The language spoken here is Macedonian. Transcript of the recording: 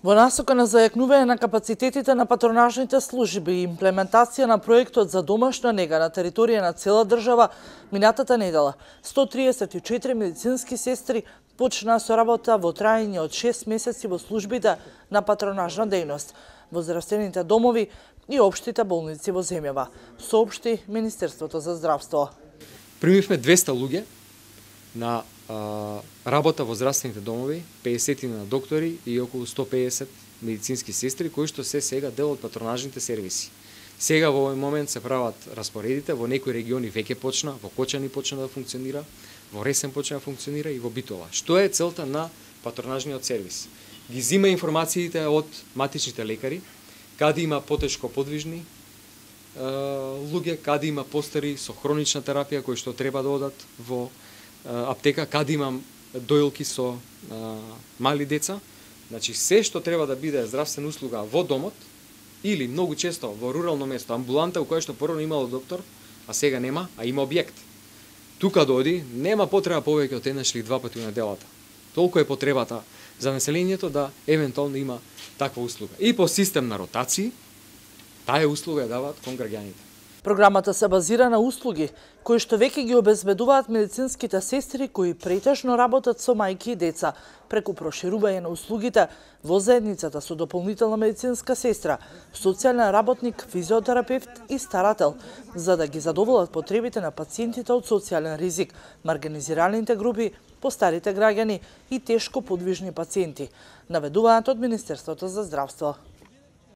Во насока на зајакнување на капацитетите на патронажните служби и имплементација на проектот за домашна нега на територија на цела држава, минатата недела 134 медицински сестри почнаа со работа во траење од 6 месеци во службите на патронажна дејност во здравствените домови и општите болници во земјава, соопшти Министерството за здравство. Примивме 200 луѓе на работа во здравствените домови, 50 на доктори и околу 150 медицински сестри, кои што се сега дел од патронажните сервиси. Сега во овој момент се прават распоредите, во некои региони веќе почна, во Кочани почна да функционира, во Ресен почна да функционира и во Битола. Што е целта на патронажниот сервис? Ги зима информациите од матичните лекари, каде има потешко подвижни луѓе, каде има постари со хронична терапија кои што треба да одат во аптека, каде имам доилки со мали деца. Значи, се што треба да биде здравствена услуга во домот или многу често во рурално место, амбуланта у која што порано имало доктор, а сега нема, а има објект. Тука доди, нема потреба повеќе од еднаш или два пати на неделата. Толку е потребата за населението да евентуално има таква услуга. И по систем на ротации, таа услуга ја даваат кон граѓаните. Програмата се базира на услуги кои што веќе ги обезбедуваат медицинските сестри кои претежно работат со мајки и деца, преку проширување на услугите во заедницата со дополнителна медицинска сестра, социјален работник, физиотерапевт и старател, за да ги задоволат потребите на пациентите од социјален ризик, маргинизираните групи, постарите граѓани и тешко подвижни пациенти, наведуваат од Министерството за здравство.